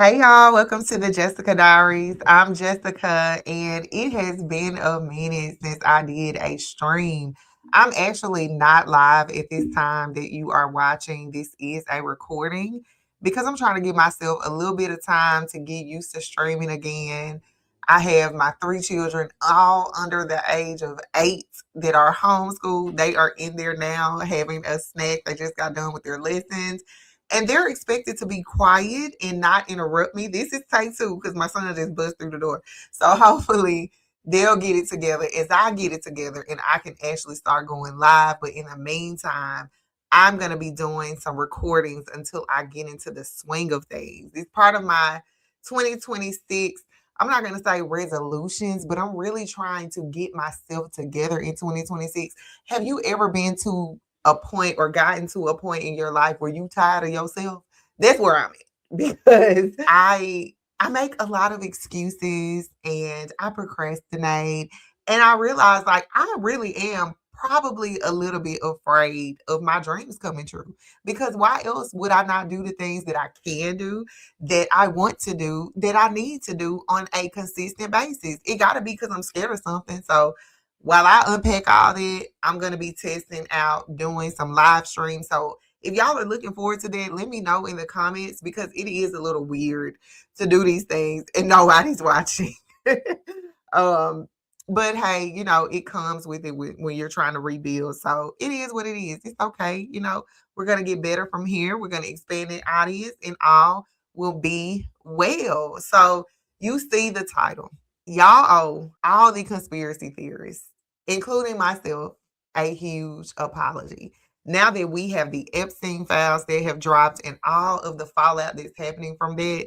Hey y'all, welcome to the Jessica Diaries. I'm Jessica, and it has been a minute since I did a stream. I'm actually not live at this time that you are watching. This is a recording because I'm trying to give myself a little bit of time to get used to streaming again. I have my three children, all under the age of 8, that are homeschooled. They are in there now having a snack. They just got done with their lessons and they're expected to be quiet and not interrupt me. This is take two because my son just bust through the door. So hopefully they'll get it together as I get it together and I can actually start going live. But in the meantime, I'm going to be doing some recordings until I get into the swing of things. It's part of my 2026. I'm not going to say resolutions, but I'm really trying to get myself together in 2026. Have you ever been to a point or gotten to a point in your life where you tired of yourself? That's where I'm at because I make a lot of excuses and I procrastinate and I realize like I really am probably a little bit afraid of my dreams coming true because why else would I not do the things that I can do, that I want to do, that I need to do on a consistent basis? It got to be because I'm scared of something. So while I unpack all that, I'm going to be testing out doing some live streams. So if y'all are looking forward to that, let me know in the comments because it is a little weird to do these things and nobody's watching. um, but hey, it comes with it when you're trying to rebuild. So it is what it is. It's okay. We're going to get better from here. We're going to expand the audience and all will be well. So you see the title. Y'all owe all the conspiracy theorists, including myself, a huge apology. Now that we have the Epstein files that have dropped and all of the fallout that's happening from that,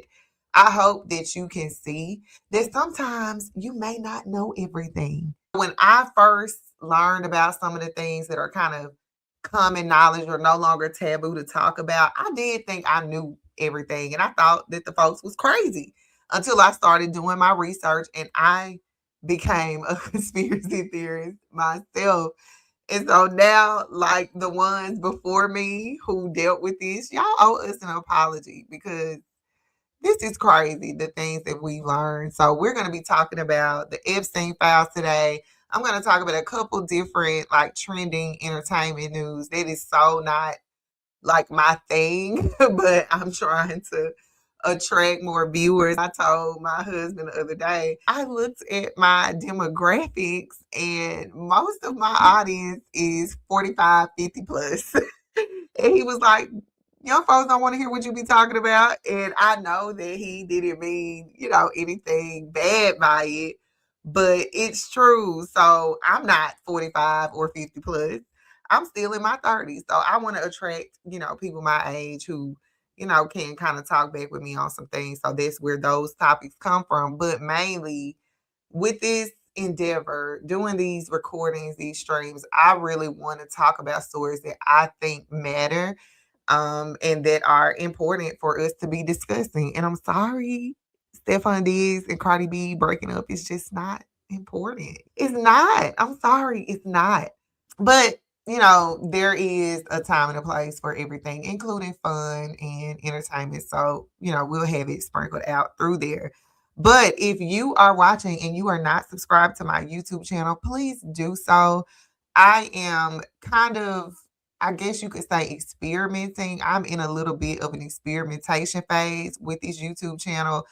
I hope that you can see that sometimes you may not know everything. When I first learned about some of the things that are kind of common knowledge or no longer taboo to talk about, I did think I knew everything. And I thought that the folks was crazy until I started doing my research and I became a conspiracy theorist myself. And so now, like the ones before me who dealt with this, y'all owe us an apology because this is crazy, the things that we learned. So we're going to be talking about the Epstein files today. I'm going to talk about a couple different like trending entertainment news that is so not like my thing, but I'm trying to attract more viewers. I told my husband the other day, I looked at my demographics and most of my audience is 45, 50 plus. And he was like, young folks don't want to hear what you be talking about. And I know that he didn't mean, anything bad by it, but it's true. So I'm not 45 or 50 plus. I'm still in my 30s. So I want to attract, people my age who, can kind of talk back with me on some things. So that's where those topics come from. But mainly with this endeavor, doing these recordings, these streams, I really want to talk about stories that I think matter and that are important for us to be discussing. And I'm sorry, Stefan Diggs and Cardi B breaking up is just not important. It's not. I'm sorry, it's not. But there is a time and a place for everything, including fun and entertainment. So, we'll have it sprinkled out through there. But if you are watching and you are not subscribed to my YouTube channel, please do so. I am kind of, I guess you could say, experimenting. I'm in a little bit of an experimentation phase with this YouTube channel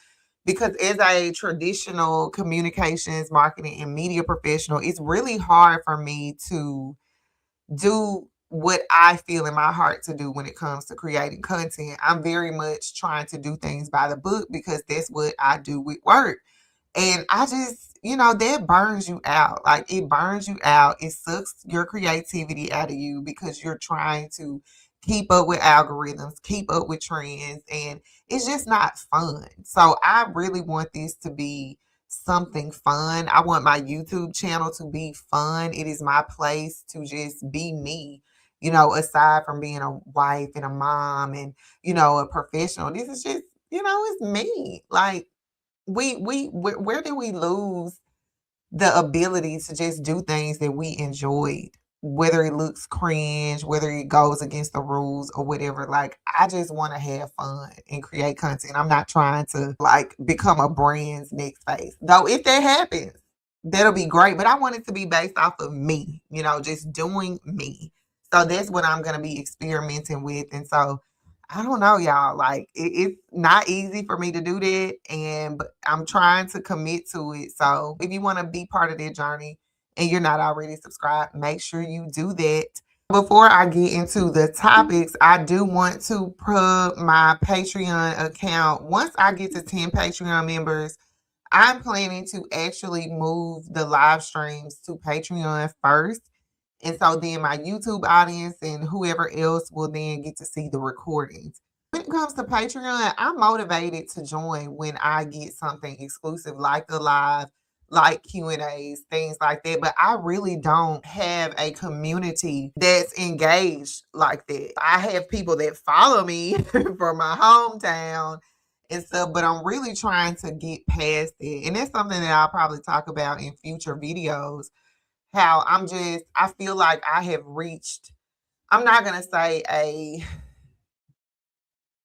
because as a traditional communications, marketing, and media professional, it's really hard for me to do what I feel in my heart to do when it comes to creating content. I'm very much trying to do things by the book because that's what I do with work. And I just, that burns you out. Like it burns you out. It sucks your creativity out of you because you're trying to keep up with algorithms, keep up with trends, and it's just not fun. So I really want this to be something fun. I want my YouTube channel to be fun. It is my place to just be me. Aside from being a wife and a mom and, a professional, this is just, it's me. Like where did we lose the ability to just do things that we enjoyed? whether it looks cringe, whether it goes against the rules or whatever. Like, I just want to have fun and create content. I'm not trying to like become a brand's next face. Though if that happens, that'll be great. But I want it to be based off of me, just doing me. So that's what I'm gonna be experimenting with. And so I don't know, y'all. Like it's not easy for me to do that, and but I'm trying to commit to it. So if you want to be part of that journey and you're not already subscribed, make sure you do that. Before I get into the topics, I do want to plug my Patreon account. Once I get to 10 Patreon members, I'm planning to actually move the live streams to Patreon first. And so then my YouTube audience and whoever else will then get to see the recordings. When it comes to Patreon, I'm motivated to join when I get something exclusive like a live, like Q&As, things like that. But I really don't have a community that's engaged like that. I have people that follow me from my hometown and stuff, but I'm really trying to get past it. And that's something that I'll probably talk about in future videos. How I feel like I have reached, I'm not going to say I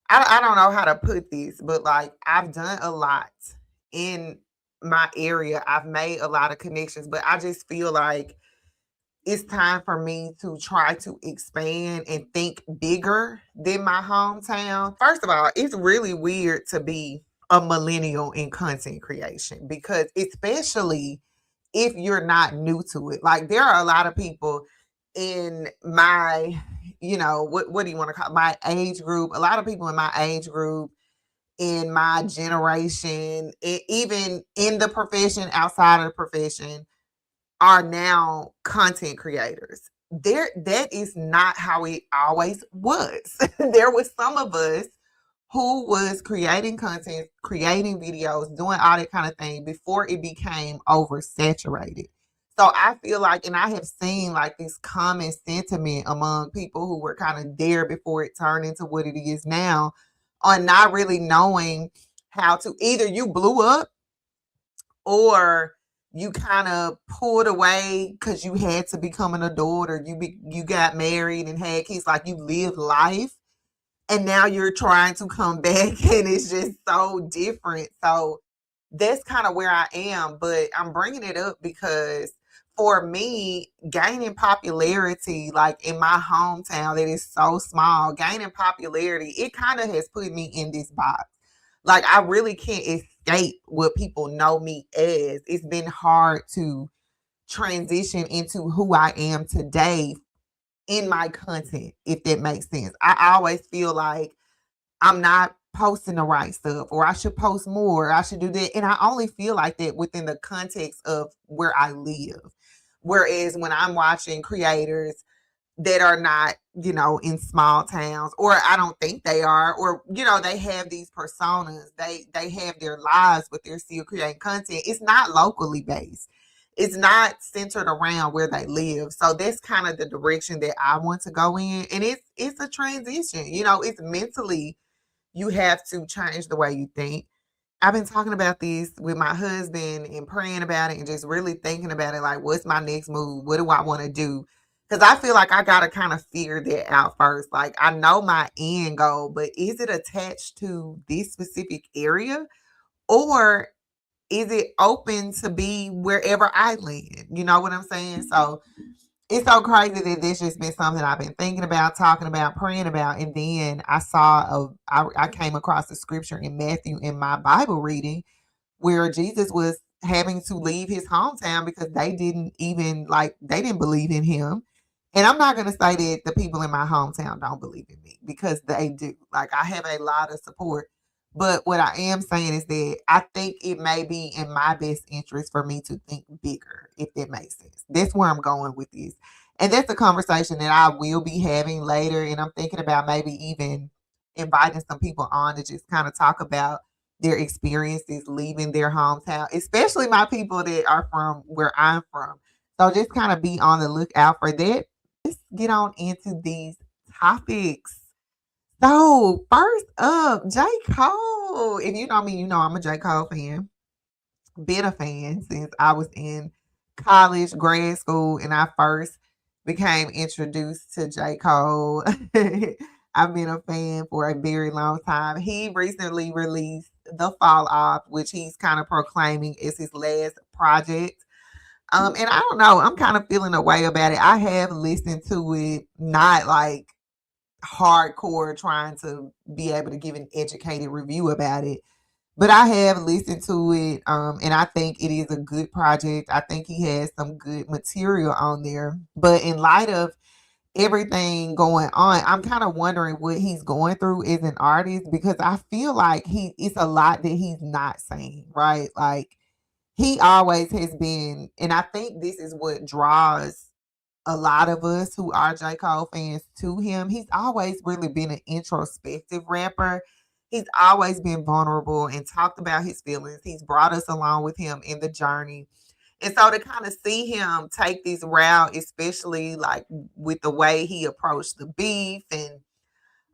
don't know how to put this, but like I've done a lot in my area. I've made a lot of connections, but I just feel like it's time for me to try to expand and think bigger than my hometown. First of all, it's really weird to be a millennial in content creation because especially if you're not new to it. Like there are a lot of people in my, what do you want to call it? My age group, a lot of people in my age group, in my generation, even in the profession, outside of the profession, are now content creators. That is not how it always was. There was some of us who was creating content, creating videos, doing all that kind of thing before it became oversaturated. So I feel like, and I have seen like this common sentiment among people who were kind of there before it turned into what it is now, on not really knowing how to, either you blew up or you kind of pulled away because you had to become an adult, or you got married and had kids, like you lived life and now you're trying to come back and it's just so different. So that's kind of where I am, but I'm bringing it up because for me, gaining popularity, like in my hometown that is so small, gaining popularity, it kind of has put me in this box. Like I really can't escape what people know me as. It's been hard to transition into who I am today in my content, if that makes sense. I always feel like I'm not posting the right stuff, or I should post more, I should do that. And I only feel like that within the context of where I live. Whereas when I'm watching creators that are not, in small towns, or I don't think they are, or, they have these personas, they have their lives, but they're still creating content. It's not locally based. It's not centered around where they live. So that's kind of the direction that I want to go in. And it's a transition. It's mentally, you have to change the way you think. I've been talking about this with my husband and praying about it and just really thinking about it. Like, what's my next move? What do I want to do? Because I feel like I got to kind of figure that out first. Like, I know my end goal, but is it attached to this specific area? Or is it open to be wherever I land? You know what I'm saying? So it's so crazy that this just been something I've been thinking about, talking about, praying about. And then I came across the scripture in Matthew in my Bible reading where Jesus was having to leave his hometown because they didn't believe in him. And I'm not going to say that the people in my hometown don't believe in me, because they do. Like, I have a lot of support. But what I am saying is that I think it may be in my best interest for me to think bigger, if that makes sense. That's where I'm going with this. And that's a conversation that I will be having later. And I'm thinking about maybe even inviting some people on to just kind of talk about their experiences leaving their hometown, especially my people that are from where I'm from. So just kind of be on the lookout for that. Let's get on into these topics. So first up, J. Cole. If you know me, you know I'm a J. Cole fan. Been a fan since I was in college, grad school, and I first became introduced to J. Cole. I've been a fan for a very long time. He recently released The Fall Off, which he's kind of proclaiming is his last project. And I don't know, I'm kind of feeling a way about it. I have listened to it, not like hardcore trying to be able to give an educated review about it. But I have listened to it, and I think it is a good project. I think he has some good material on there. But in light of everything going on, I'm kind of wondering what he's going through as an artist because I feel like it's a lot that he's not saying, right? Like he always has been, and I think this is what draws a lot of us who are J. Cole fans to him. He's always really been an introspective rapper. He's always been vulnerable and talked about his feelings. He's brought us along with him in the journey. And so to kind of see him take this route, especially like with the way he approached the beef and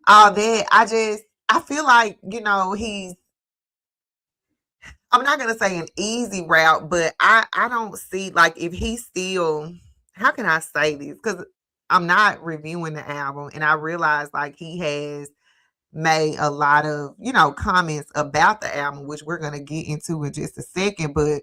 all that, I feel like, I'm not gonna say an easy route, but I don't see like if he's still, how can I say this? Because I'm not reviewing the album and I realize like he has made a lot of, comments about the album, which we're gonna get into in just a second. But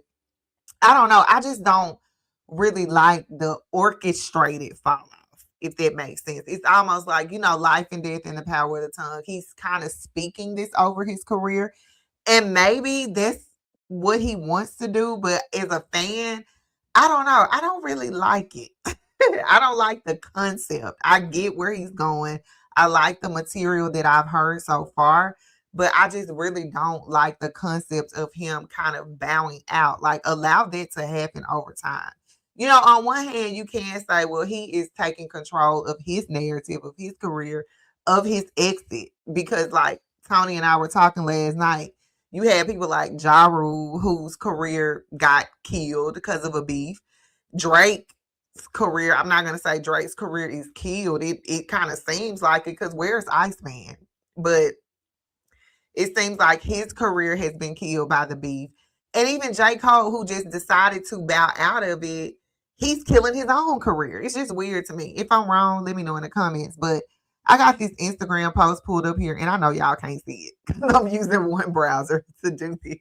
I don't know. I just don't really like the orchestrated fall off, if that makes sense. It's almost like, life and death in the power of the tongue. He's kind of speaking this over his career. And maybe that's what he wants to do. But as a fan, I don't know. I don't really like it. I don't like the concept. I get where he's going. I like the material that I've heard so far, but I just really don't like the concept of him kind of bowing out. Like, allow that to happen over time. On one hand, you can say, well, he is taking control of his narrative, of his career, of his exit. Because, like, Tony and I were talking last night, you had people like Ja Rule, whose career got killed because of a beef. Drake's career, I'm not gonna say Drake's career is killed. It kind of seems like it because where's Iceman? But it seems like his career has been killed by the beef. And even J. Cole, who just decided to bow out of it, he's killing his own career. It's just weird to me. If I'm wrong, let me know in the comments. But I got this Instagram post pulled up here, and I know y'all can't see it because I'm using one browser to do this.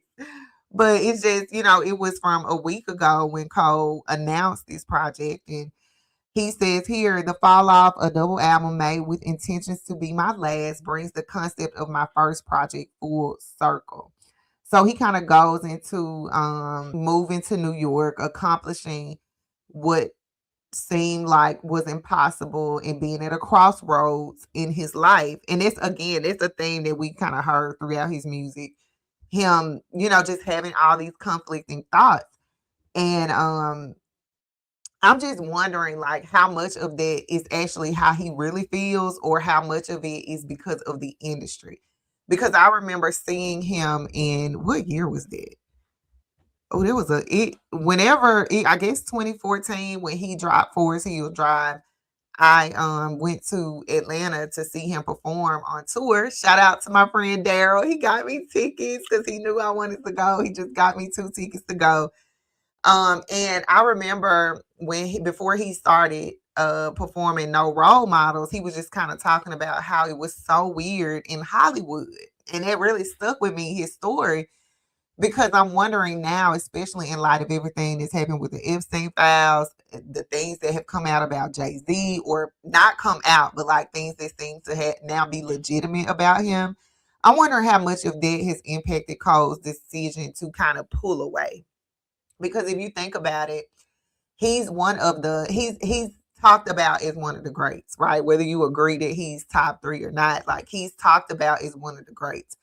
But it's just, it was from a week ago when Cole announced this project. And he says here, the fall off, a double album made with intentions to be my last, brings the concept of my first project full circle. So he kind of goes into moving to New York, accomplishing what seemed like was impossible and being at a crossroads in his life. And it's a theme that we kind of heard throughout his music. Him, just having all these conflicting thoughts. And I'm just wondering like how much of that is actually how he really feels or how much of it is because of the industry. Because I remember seeing him in what year was that? Oh, there was I guess 2014 when he dropped Forest Hill Drive. I went to Atlanta to see him perform on tour. Shout out to my friend Daryl. He got me tickets because he knew I wanted to go. He just got me 2 tickets to go. And I remember before he started performing No Role Models, he was just kind of talking about how it was so weird in Hollywood. And it really stuck with me, his story, because I'm wondering now, especially in light of everything that's happened with the Epstein files, the things that have come out about Jay-Z, or not come out, but like things that seem to now be legitimate about him. I wonder how much of that has impacted Cole's decision to kind of pull away. Because if you think about it, he's he's talked about as one of the greats, right? Whether you agree that he's top 3 or not, like he's talked about as one of the greats.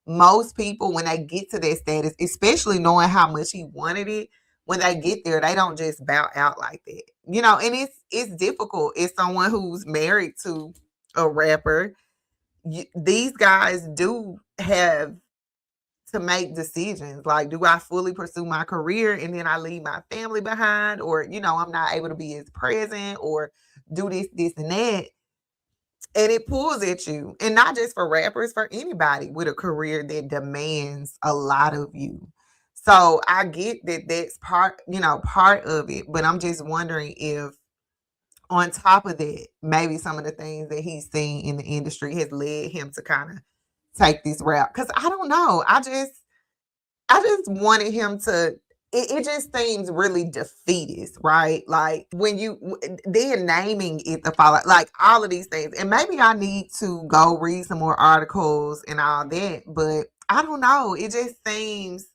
Most people, when they get to that status, especially knowing how much he wanted it, when they get there, they don't just bow out like that. And it's difficult. As someone who's married to a rapper, these guys do have to make decisions. Like, do I fully pursue my career and then I leave my family behind? Or, I'm not able to be as present or do this, and that. And it pulls at you. And not just for rappers, for anybody with a career that demands a lot of you. So I get that that's part of it. But I'm just wondering if On top of that, maybe some of the things that he's seen in the industry has led him to kind of take this route. Cause I don't know. I just wanted him to. It just seems really defeatist, right? Like when then naming it the Fallout, like all of these things, and maybe I need to go read some more articles and all that, but I don't know. It just seems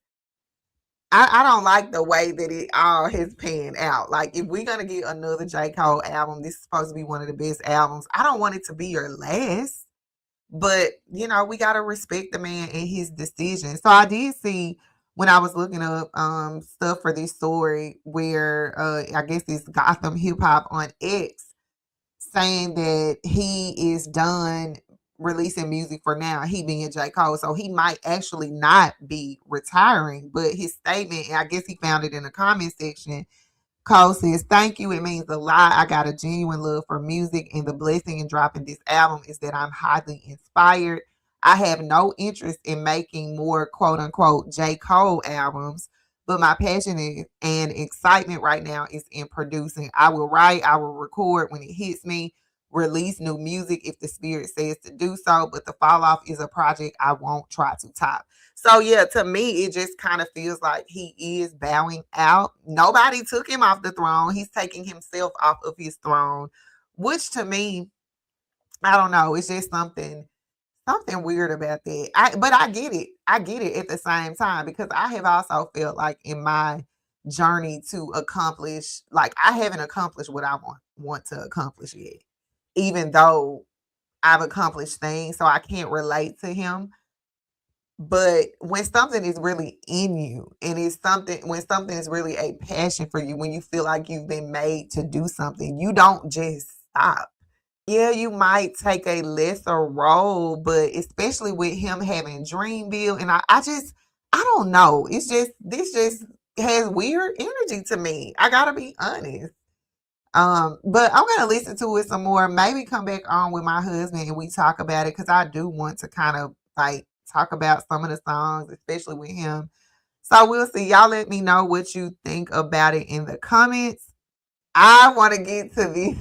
I don't like the way that it all has panned out. Like, if we're gonna get another J. Cole album, this is supposed to be one of the best albums. I don't want it to be your last, but we gotta respect the man and his decision. So I did see when I was looking up stuff for this story where I guess it's Gotham Hip Hop on X saying that he is done releasing music for now, he being J. Cole. So he might actually not be retiring, but his statement, and I guess he found it in the comment section. Cole says, "Thank you. It means a lot. I got a genuine love for music, and the blessing in dropping this album is that I'm highly inspired. I have no interest in making more quote unquote J. Cole albums, but my passion and excitement right now is in producing. I will write, I will record when it hits me, release new music if the spirit says to do so, but the fall off is a project I won't try to top." So yeah, to me, it just kind of feels like he is bowing out. Nobody took him off the throne. He's taking himself off of his throne, which to me, I don't know. It's just something weird about that. But I get it. I get it at the same time because I have also felt like in my journey to accomplish, like I haven't accomplished what I want to accomplish yet, even though I've accomplished things. So I can't relate to him. But when something is really in you and when something is really a passion for you, when you feel like you've been made to do something, you don't just stop. Yeah, you might take a lesser role, but especially with him having Dreamville, and I don't know. It's just this just has weird energy to me. I gotta be honest. But I'm gonna listen to it some more. Maybe come back on with my husband and we talk about it because I do want to kind of like talk about some of the songs, especially with him. So we'll see. Y'all let me know what you think about it in the comments. I want to get to this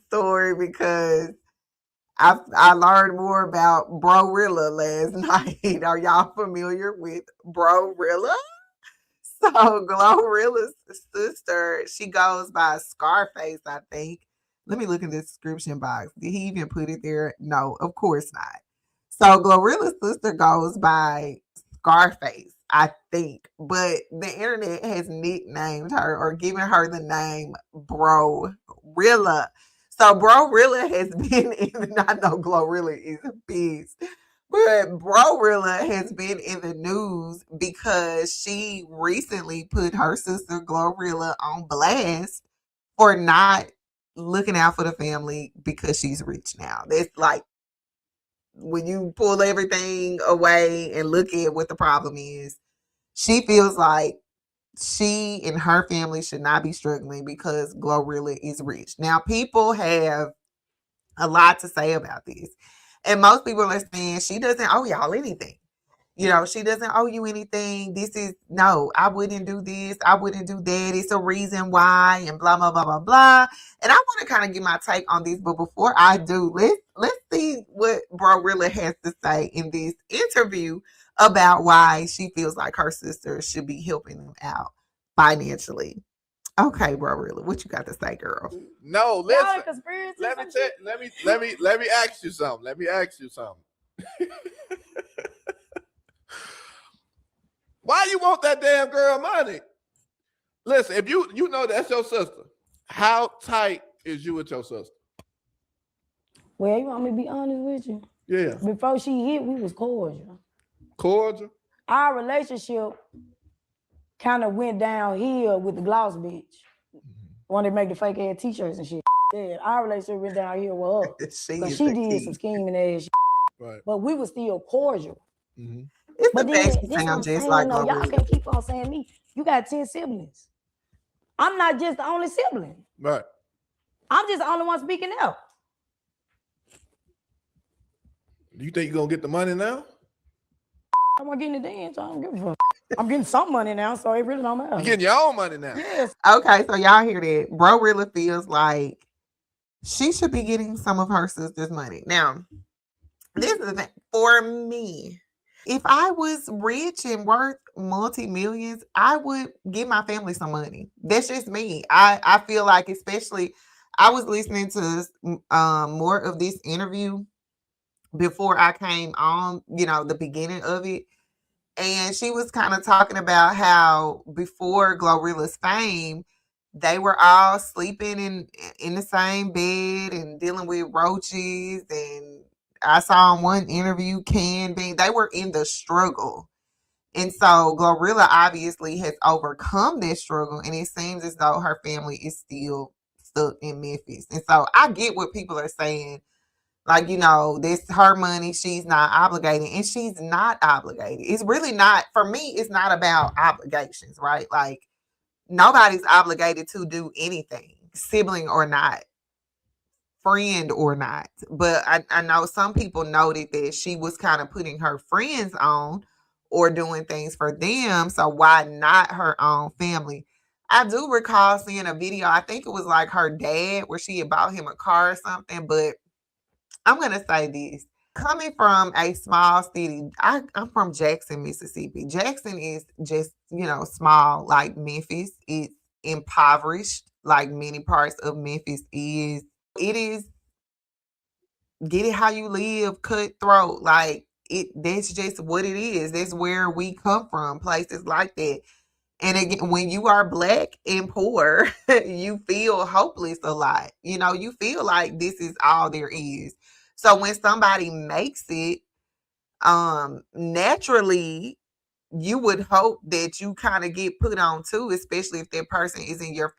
story because I learned more about Brorilla last night. Are y'all familiar with Brorilla? So Glorilla's sister, she goes by Scarface, I think. Let me look in the description box. Did he even put it there? No, of course not. So Glorilla's sister goes by Scarface, I think. But the internet has nicknamed her or given her the name Brorilla. So Brorilla has been in, I know Glorilla is a beast, but Brorilla has been in the news because she recently put her sister Glorilla on blast for not looking out for the family because she's rich now. That's like when you pull everything away and look at what the problem is, she feels like she and her family should not be struggling because Glorilla is rich. Now, people have a lot to say about this. And most people are saying she doesn't owe y'all anything. She doesn't owe you anything. This is no, I wouldn't do this. I wouldn't do that. It's a reason why, and blah, blah, blah, blah, blah. And I want to kind of get my take on this. But before I do, let's see what Brorilla has to say in this interview about why she feels like her sister should be helping them out financially. Okay, Brorilla, what you got to say, girl? No, listen. Let me ask you something. Let me ask you something. Why you want that damn girl money? Listen, if you know that's your sister, how tight is you with your sister? Well, you want me to be honest with you? Yeah. Before she hit, we was cordial. Cordial? Our relationship kind of went downhill with the Gloss bitch. When they make the fake ass t-shirts and shit. Yeah, our relationship went downhill with her. Because she did some scheming ass shit. Right. But we were still cordial. Mm-hmm. But then this what I'm saying, like no, y'all can't keep on saying me. You got 10 siblings. I'm not just the only sibling. Right. I'm just the only one speaking out. Do you think you're going to get the money now? I'm not getting the dance. So I don't give a fuck. I'm getting some money now, so it really don't matter. You're getting your own money now. Yes. Okay, so y'all hear that. Brorilla feels like She should be getting some of her sister's money. Now, this is the thing. For me, if I was rich and worth multi-millions, I would give my family some money. That's just me. I feel like, especially, I was listening to more of this interview before I came on, the beginning of it. And she was kind of talking about how before Glorilla's fame, they were all sleeping in the same bed and dealing with roaches. And I saw in one interview, they were in the struggle. And so Glorilla obviously has overcome that struggle, and it seems as though her family is still stuck in Memphis. And so I get what people are saying, like, this her money, she's not obligated, and she's not obligated. It's really not, for me, it's not about obligations, right? Like, nobody's obligated to do anything, sibling or not, friend or not. But I know some people noted that she was kind of putting her friends on or doing things for them. So why not her own family? I do recall seeing a video, I think it was like her dad, where she had bought him a car or something. But I'm going to say this. Coming from a small city, I'm from Jackson, Mississippi. Jackson is just, small like Memphis. It's impoverished like many parts of Memphis is. It is, get it how you live, cutthroat. Like, that's just what it is. That's where we come from, places like that. And again, when you are Black and poor, you feel hopeless a lot. You feel like this is all there is. So when somebody makes it, naturally, you would hope that you kind of get put on too, especially if that person is in your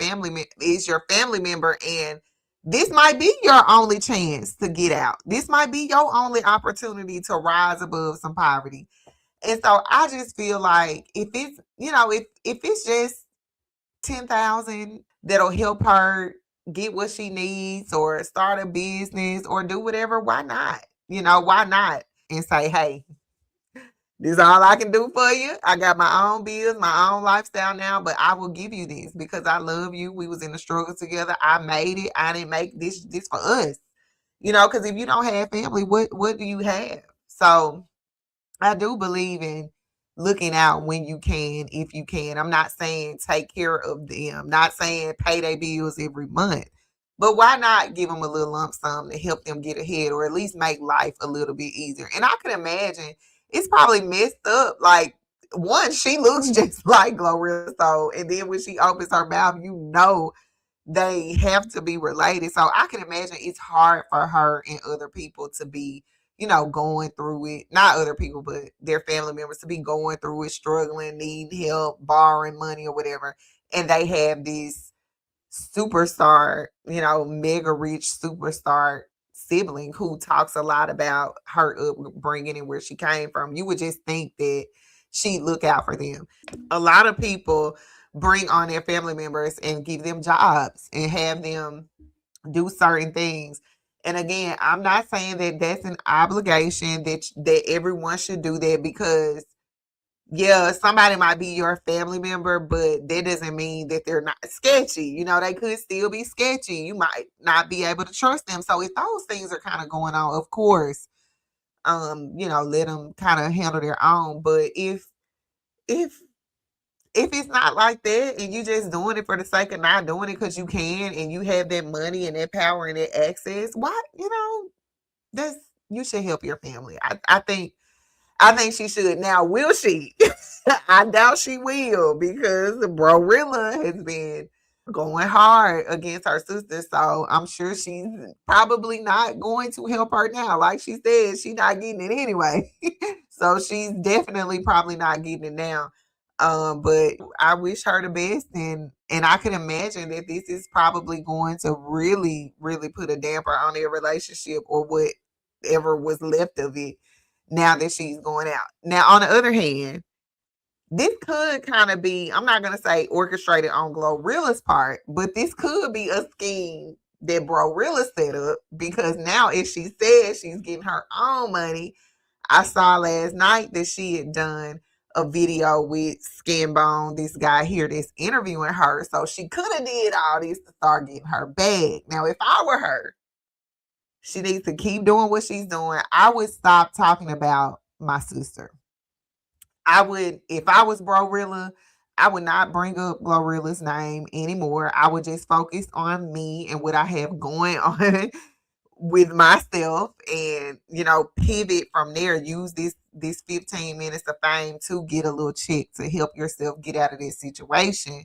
is your family member, and this might be your only chance to get out. This might be your only opportunity to rise above some poverty. And so I just feel like, if it's, if it's just 10,000 that'll help her get what she needs or start a business or do whatever, why not? Why not? And say, hey, this is all I can do for you. I got my own bills, my own lifestyle now, but I will give you this because I love you. We was in the struggle together. I made it. I didn't make this for us. Because if you don't have family, what do you have? So I do believe in looking out when you can, if you can. I'm not saying take care of them, not saying pay their bills every month, but why not give them a little lump sum to help them get ahead, or at least make life a little bit easier? And I can imagine it's probably messed up. Like, one, she looks just like Glorilla, so, and then when she opens her mouth, they have to be related. So I can imagine it's hard for her and other people to be, going through it. Not other people, but their family members to be going through it, struggling, needing help, borrowing money or whatever. And they have this superstar, mega rich superstar sibling who talks a lot about her upbringing and where she came from. You would just think that she'd look out for them. A lot of people bring on their family members and give them jobs and have them do certain things. And again, I'm not saying that that's an obligation that everyone should do that, because yeah, somebody might be your family member, but that doesn't mean that they're not sketchy. They could still be sketchy. You might not be able to trust them. So if those things are kind of going on, of course, let them kind of handle their own. But if it's not like that, and you just doing it for the sake of not doing it because you can, and you have that money and that power and that access, why, that's, you should help your family. I think she should. Now, will she? I doubt she will, because Brorilla has been going hard against her sister. So I'm sure she's probably not going to help her now. Like she said, she's not getting it anyway. So she's definitely probably not getting it now. But I wish her the best, and I can imagine that this is probably going to really, really put a damper on their relationship, or whatever was left of it, now that she's going out. Now, on the other hand, this could kind of be, I'm not going to say orchestrated on Glorilla's part, but this could be a scheme that Brorilla set up, because now, if she says she's getting her own money, I saw last night that she had done a video with Skin Bone, this guy here that's interviewing her. So she could have did all this to start getting her bag. Now, if I were her, she needs to keep doing what she's doing. I would stop talking about my sister. I would, if I was Glorilla, I would not bring up Glorilla's name anymore. I would just focus on me and what I have going on with myself, and pivot from there. Use this 15 minutes of fame to get a little check to help yourself get out of this situation.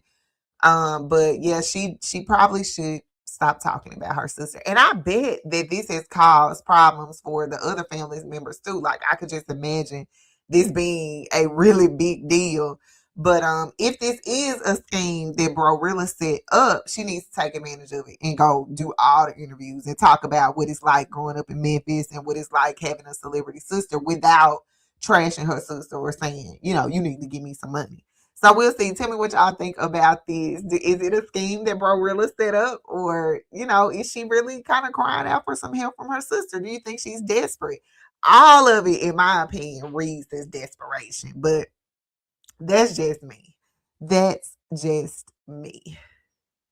But yeah, she probably should stop talking about her sister. And I bet that this has caused problems for the other family members too. Like, I could just imagine this being a really big deal. But if this is a scheme that Glorilla set up, she needs to take advantage of it and go do all the interviews and talk about what it's like growing up in Memphis and what it's like having a celebrity sister without trashing her sister or saying, you need to give me some money. So we'll see. Tell me what y'all think about this. Is it a scheme that Glorilla set up, or is she really kind of crying out for some help from her sister? Do you think she's desperate? All of it, in my opinion, reads as desperation, but that's just me. That's just me.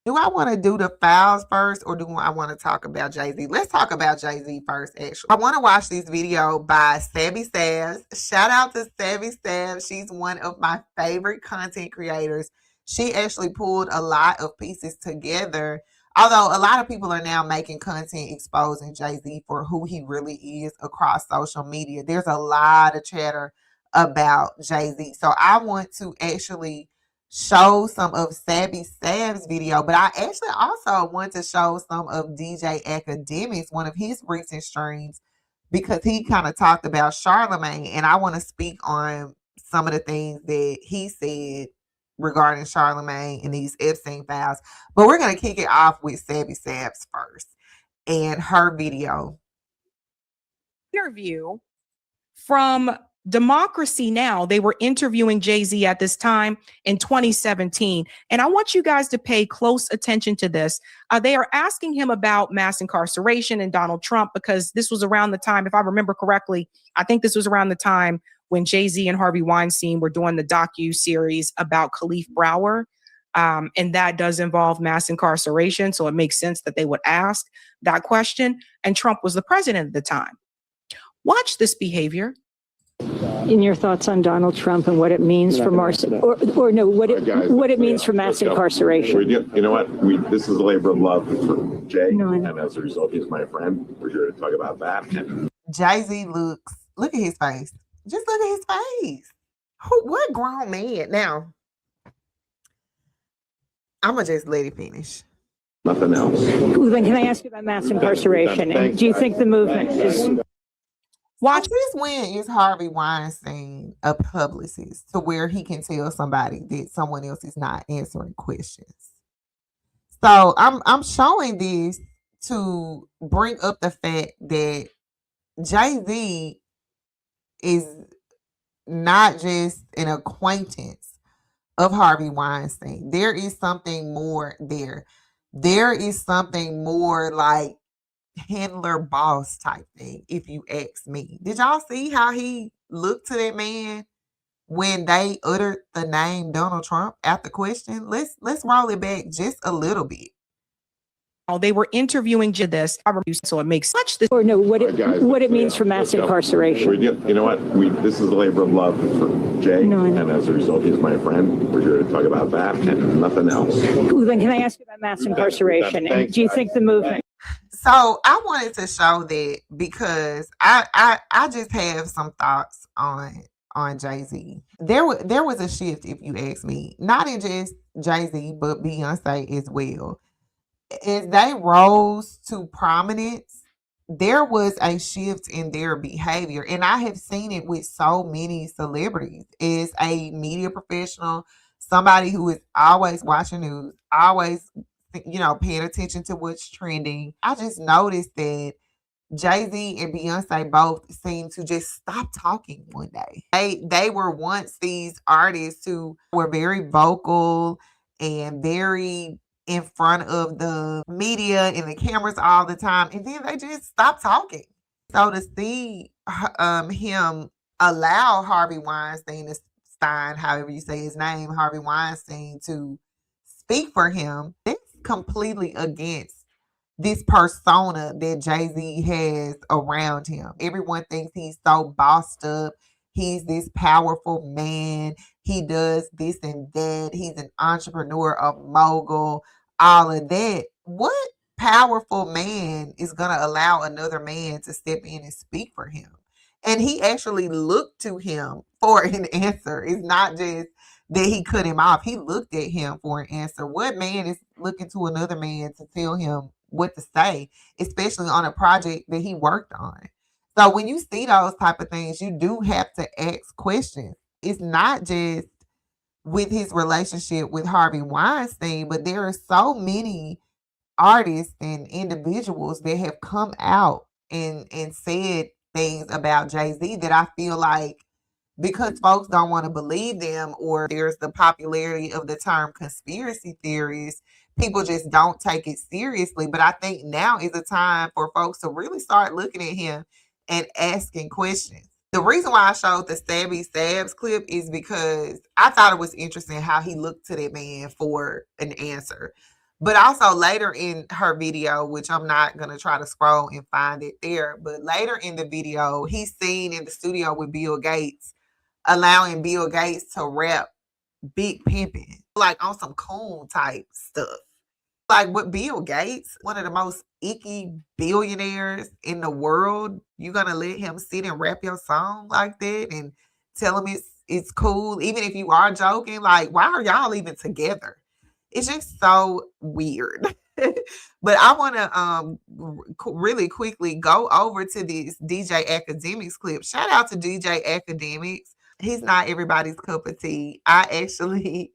Do I want to do the files first, or do I want to talk about Jay-Z? Let's talk about Jay-Z first, actually. I want to watch this video by Savvy Savs. Shout out to Savvy Savs. She's one of my favorite content creators. She actually pulled a lot of pieces together. Although a lot of people are now making content exposing Jay-Z for who he really is across social media. There's a lot of chatter about Jay-Z. So I want to actually show some of Savvy Sav's video, but I actually also want to show some of DJ Academics, one of his recent streams, because he kind of talked about Charlemagne, and I want to speak on some of the things that he said regarding Charlemagne and these Epstein files. But we're going to kick it off with Savvy Savs first and her video. Interview from Democracy Now! They were interviewing Jay-Z at this time in 2017. And I want you guys to pay close attention to this. They are asking him about mass incarceration and Donald Trump, because this was around the time, if I remember correctly, I think this was around the time when Jay-Z and Harvey Weinstein were doing the docu-series about Khalif Browder. And that does involve mass incarceration. So it makes sense that they would ask that question. And Trump was the president at the time. Watch this behavior. In your thoughts on Donald Trump and what it means for mass incarceration? You know what? This is a labor of love for Jay, and as a result, he's my friend. We're here to talk about that. Jay-Z look at his face. Just look at his face. What grown man? Now, I'm going to just let it finish. Nothing else. Then can I ask you about mass incarceration? And do you think the movement is... Watch this. When is Harvey Weinstein a publicist to where he can tell somebody that someone else is not answering questions? So I'm showing this to bring up the fact that Jay-Z is not just an acquaintance of Harvey Weinstein. There is something more there. There is something more like handler boss type thing, if you ask me. Did y'all see how he looked to that man when they uttered the name Donald Trump at the question? Let's roll it back just a little bit. They were interviewing this, so it makes such this. Or no, what it means for mass incarceration. You know what? This is a labor of love for Jay, and as a result, he's my friend. We're here to talk about that and nothing else. Then can I ask you about mass incarceration? And do you think the movement... So I wanted to show that because I just have some thoughts on Jay-Z. There was a shift, if you ask me, not in just Jay-Z, but Beyonce as well. As they rose to prominence, there was a shift in their behavior. And I have seen it with so many celebrities. As a media professional, somebody who is always watching news, always paying attention to what's trending. I just noticed that Jay-Z and Beyonce both seem to just stop talking one day. They were once these artists who were very vocal and very in front of the media and the cameras all the time, and then they just stopped talking. So to see him allow Harvey Weinstein to Epstein, however you say his name, Harvey Weinstein, to speak for him, that's completely against this persona that Jay-Z has around him. Everyone thinks he's so bossed up. He's this powerful man. He does this and that. He's an entrepreneur, a mogul, all of that. What powerful man is going to allow another man to step in and speak for him? And he actually looked to him for an answer. It's not just that he cut him off. He looked at him for an answer. What man is looking to another man to tell him what to say, especially on a project that he worked on? So when you see those type of things, you do have to ask questions. It's not just with his relationship with Harvey Weinstein, but there are so many artists and individuals that have come out and said things about Jay-Z that I feel like, because folks don't want to believe them, or there's the popularity of the term conspiracy theories, people just don't take it seriously. But I think now is the time for folks to really start looking at him and asking questions. The reason why I showed the Stabby Stabs clip is because I thought it was interesting how he looked to that man for an answer. But also later in her video, which I'm not going to try to scroll and find it there, but later in the video, he's seen in the studio with Bill Gates, allowing Bill Gates to rap Big Pimpin', like on some cool type stuff. Like with Bill Gates, one of the most icky billionaires in the world, you gonna let him sit and rap your song like that and tell him it's cool, even if you are joking? Like, why are y'all even together? It's just so weird. But I want to really quickly go over to this DJ Academics clip. Shout out to DJ Academics. He's not everybody's cup of tea. I actually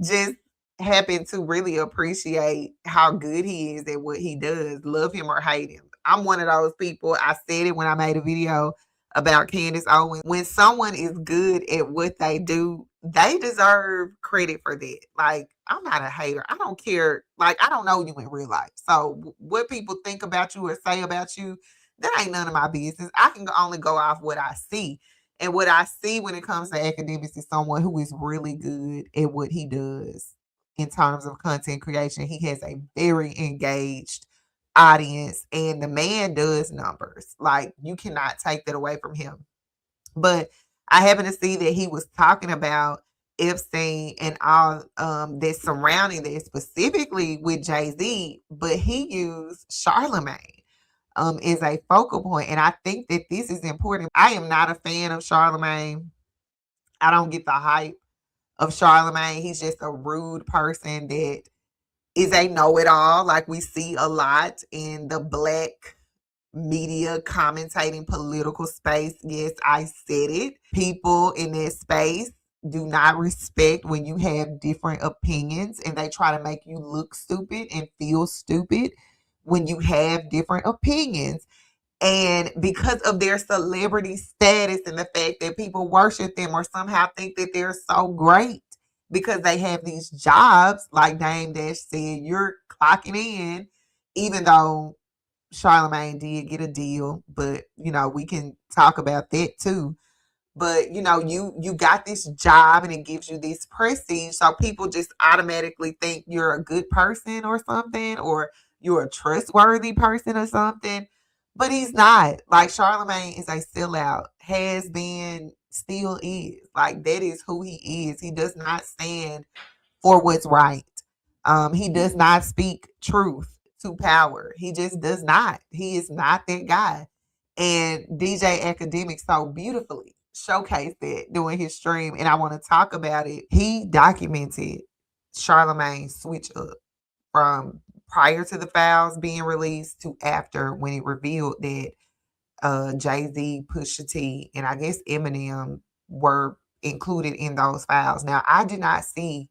just happen to really appreciate how good he is at what he does, love him or hate him. I'm one of those people. I said it when I made a video about Candace Owens. When someone is good at what they do, they deserve credit for that. Like, I'm not a hater. I don't care. Like, I don't know you in real life. So what people think about you or say about you, that ain't none of my business. I can only go off what I see. And what I see when it comes to academics is someone who is really good at what he does in terms of content creation. He has a very engaged audience, and the man does numbers. Like, you cannot take that away from him. But I happen to see that he was talking about Epstein and all that's surrounding that, specifically with Jay-Z, but he used Charlemagne is a focal point. And I think that this is important. I am not a fan of Charlemagne. I don't get the hype of Charlemagne. He's just a rude person that is a know-it-all, like we see a lot in the Black media commentating political space. Yes, I said it. People in that space do not respect when you have different opinions, and they try to make you look stupid and feel stupid when you have different opinions. And because of their celebrity status and the fact that people worship them or somehow think that they're so great because they have these jobs, like Dame Dash said, you're clocking in, even though Charlemagne did get a deal, but we can talk about that too. But you got this job and it gives you this prestige, so people just automatically think you're a good person or something, or you're a trustworthy person or something. But he's not. Like, Charlemagne is a sellout, has been, still is. Like, that is who he is. He does not stand for what's right. He does not speak truth to power. He just does not. He is not that guy. And DJ Academic so beautifully showcased that during his stream, and I want to talk about it. He documented Charlemagne's switch up from prior to the files being released to after, when it revealed that Jay-Z, Pusha T, and I guess Eminem were included in those files. Now, I did not see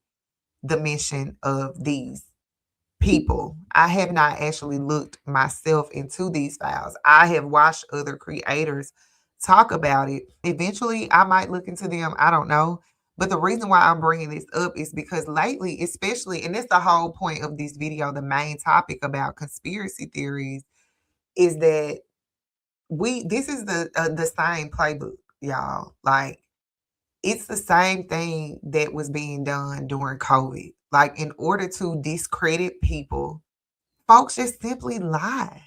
the mention of these people. I have not actually looked myself into these files. I have watched other creators talk about it. Eventually, I might look into them. I don't know. But the reason why I'm bringing this up is because lately, especially, and it's the whole point of this video, the main topic about conspiracy theories, is that this is the same playbook, y'all. Like, It's the same thing that was being done during COVID. Like, in order to discredit people, folks just simply lie.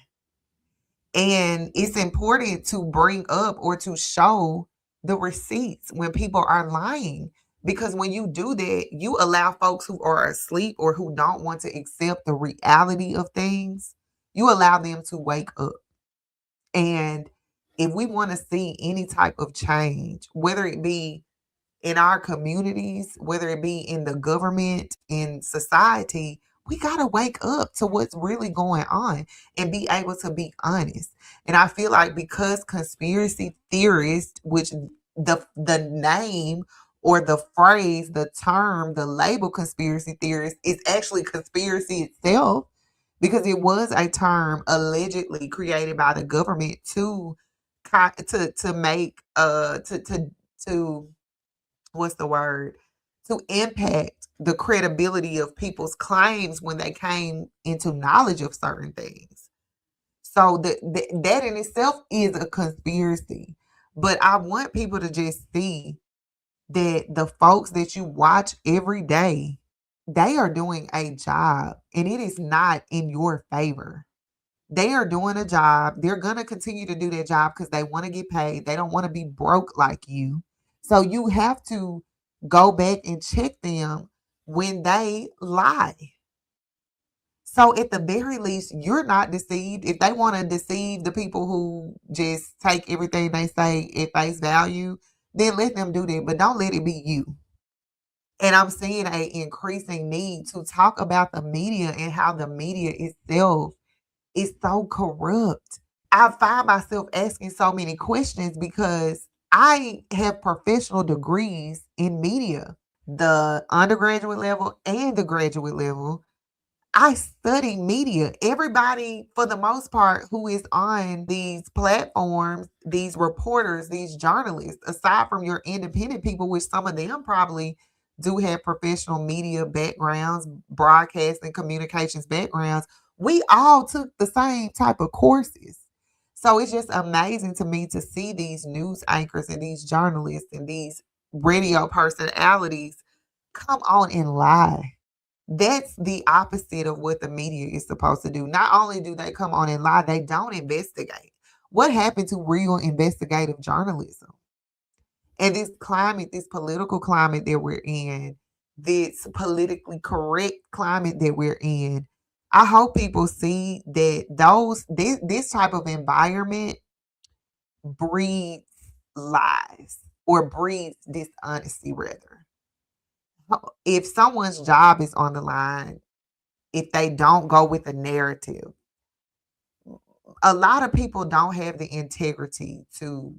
And it's important to bring up or to show the receipts when people are lying. Because when you do that, you allow folks who are asleep or who don't want to accept the reality of things, you allow them to wake up. And if we want to see any type of change, whether it be in our communities, whether it be in the government, in society, we got to wake up to what's really going on and be able to be honest. And I feel like because conspiracy theorists, which the name or the phrase, the term, the label conspiracy theorist is actually conspiracy itself, because it was a term allegedly created by the government to make to what's the word, to impact the credibility of people's claims when they came into knowledge of certain things. So that in itself is a conspiracy. But I want people to just see that the folks that you watch every day, they are doing a job, and it is not in your favor. They are doing a job. They're going to continue to do their job because they want to get paid. They don't want to be broke like you. So you have to go back and check them when they lie. So at the very least, you're not deceived. If they want to deceive the people who just take everything they say at face value, then let them do that. But don't let it be you. And I'm seeing an increasing need to talk about the media and how the media itself is so corrupt. I find myself asking so many questions because I have professional degrees in media, the undergraduate level and the graduate level. I study media. Everybody, for the most part, who is on these platforms, these reporters, these journalists, aside from your independent people, which some of them probably do have professional media backgrounds, broadcasting, communications backgrounds, we all took the same type of courses. So it's just amazing to me to see these news anchors and these journalists and these radio personalities come on and lie. That's the opposite of what the media is supposed to do. Not only do they come on and lie, they don't investigate. What happened to real investigative journalism? And this climate, this political climate that we're in, this politically correct climate that we're in, I hope people see that this type of environment breeds lies or breeds dishonesty rather. If someone's job is on the line, if they don't go with the narrative, a lot of people don't have the integrity to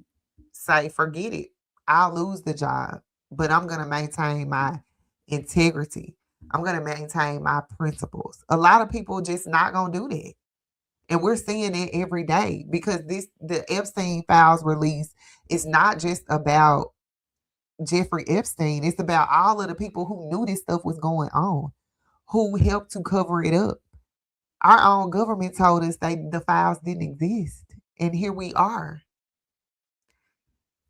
say, forget it, I'll lose the job, but I'm going to maintain my integrity. I'm going to maintain my principles. A lot of people just not going to do that. And we're seeing it every day because the Epstein files release is not just about Jeffrey Epstein. It's about all of the people who knew this stuff was going on, who helped to cover it up. Our own government told us the files didn't exist. And here we are.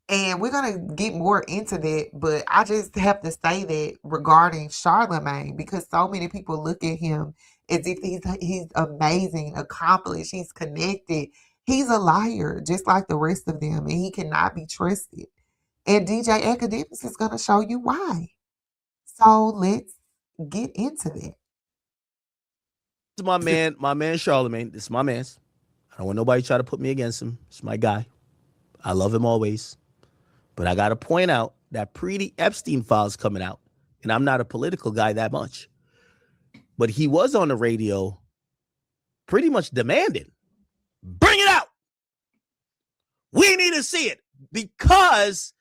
And we're going to get more into that. But I just have to say that regarding Charlemagne, because so many people look at him as if he's amazing, accomplished, he's connected. He's a liar, just like the rest of them. And he cannot be trusted. And DJ Academics is going to show you why. So let's get into that. This is my man Charlemagne. This is my man's. I don't want nobody to try to put me against him. It's my guy. I love him always. But I got to point out that the Epstein files coming out, and I'm not a political guy that much. But he was on the radio pretty much demanding, bring it out. We need to see it, because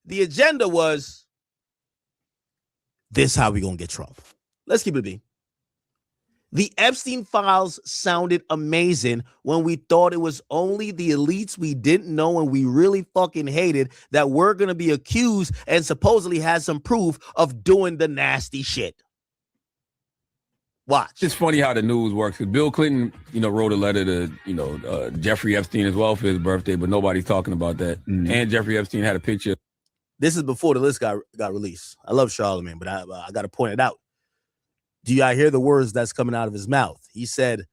the agenda was, this how we going to get Trump. Let's keep it B. The Epstein files sounded amazing when we thought it was only the elites we didn't know and we really fucking hated that were going to be accused and supposedly had some proof of doing the nasty shit. Watch. It's funny how the news works. Because Bill Clinton, wrote a letter to, Jeffrey Epstein as well for his birthday, but nobody's talking about that. Mm-hmm. And Jeffrey Epstein had a picture. this is before the list got released. I love Charlemagne, but I got to point it out. Do y'all hear the words that's coming out of his mouth? He said,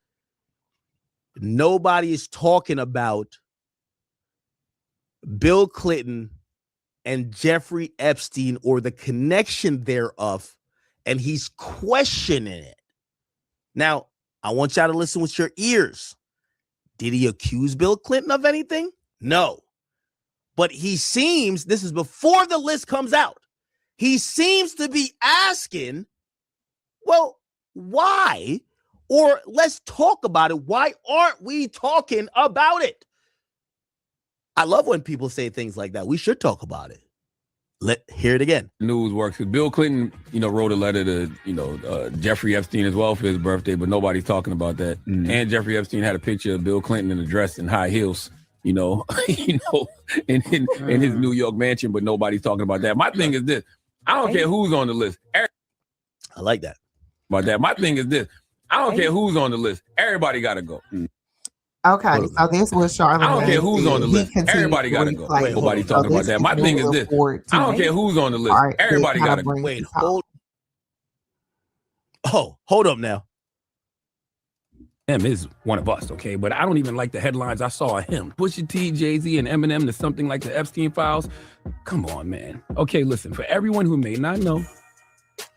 nobody is talking about Bill Clinton and Jeffrey Epstein or the connection thereof, and he's questioning it. Now, I want y'all to listen with your ears. Did he accuse Bill Clinton of anything? No. But he seems, this is before the list comes out, he seems to be asking, well, why? Or let's talk about it. Why aren't we talking about it? I love when people say things like that. We should talk about it. Hear it again. News works. Bill Clinton, wrote a letter to, Jeffrey Epstein as well for his birthday, but nobody's talking about that. Mm-hmm. And Jeffrey Epstein had a picture of Bill Clinton in a dress and high heels, in his New York mansion, but nobody's talking about that. My thing is this. I don't care who's on the list. I like that. About that. My thing is this. I don't care who's on the list. Everybody got to go. Okay, so this was Charlemagne. I don't care who's on the list. Everybody got to go. Wait, nobody talking about that. My thing is this. I don't care who's on the list. Everybody got to go. Wait, hold up now. Him is one of us, okay? But I don't even like the headlines I saw of him. Pusha T, Jay-Z, and Eminem to something like the Epstein files. Come on, man. Okay, listen, for everyone who may not know,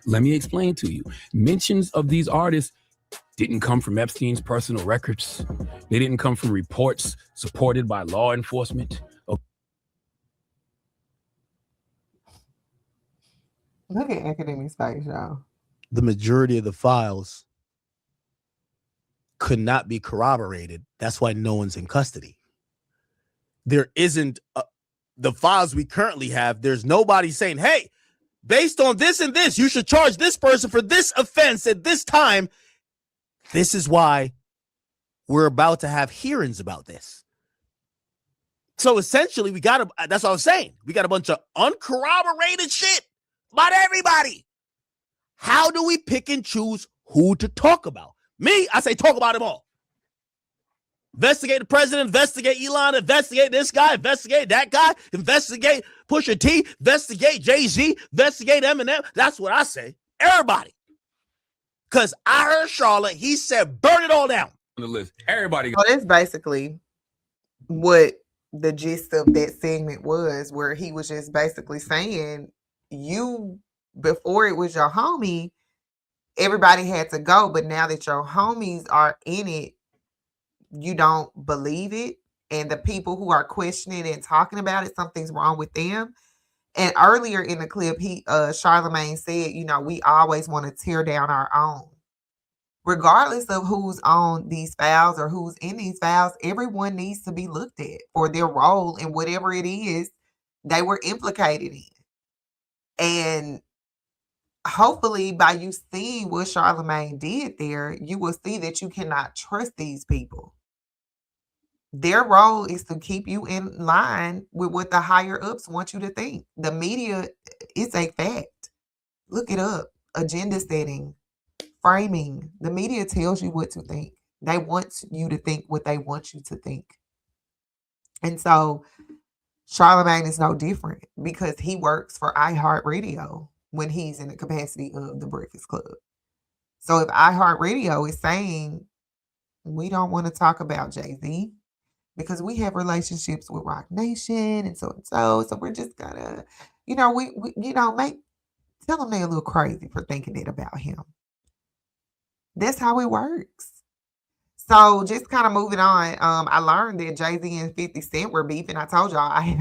let me explain to you. Mentions of these artists didn't come from Epstein's personal records. They didn't come from reports supported by law enforcement. Look at Academic's face, y'all. The majority of the files could not be corroborated. That's why no one's in custody. There isn't the files we currently have. There's nobody saying, hey, based on this and this, you should charge this person for this offense at this time. This is why we're about to have hearings about this. So essentially, that's what I was saying. We got a bunch of uncorroborated shit about everybody. How do we pick and choose who to talk about? Me, I say talk about them all. Investigate the president, investigate Elon, investigate this guy, investigate that guy, investigate Pusha T, investigate Jay-Z, investigate Eminem. That's what I say. Everybody. Because I heard Charlotte, he said, burn it all down. On the list. Everybody. So that's basically what the gist of that segment was, where he was just basically saying, before it was your homie, everybody had to go. But now that your homies are in it, you don't believe it. And the people who are questioning and talking about it, something's wrong with them. And earlier in the clip, Charlemagne said, we always want to tear down our own. Regardless of who's on these files or who's in these files, everyone needs to be looked at for their role in whatever it is they were implicated in. And hopefully by you seeing what Charlemagne did there, you will see that you cannot trust these people. Their role is to keep you in line with what the higher ups want you to think. The media is a fact. Look it up. Agenda setting, framing. The media tells you what to think. They want you to think what they want you to think. And so Charlemagne is no different because he works for iHeartRadio when he's in the capacity of the Breakfast Club. So if iHeartRadio is saying, we don't want to talk about Jay-Z because we have relationships with Rock Nation and so, so we're just gonna, tell them they're a little crazy for thinking it about him. That's how it works. So just kind of moving on, I learned that Jay-Z and 50 Cent were beefing. I told y'all I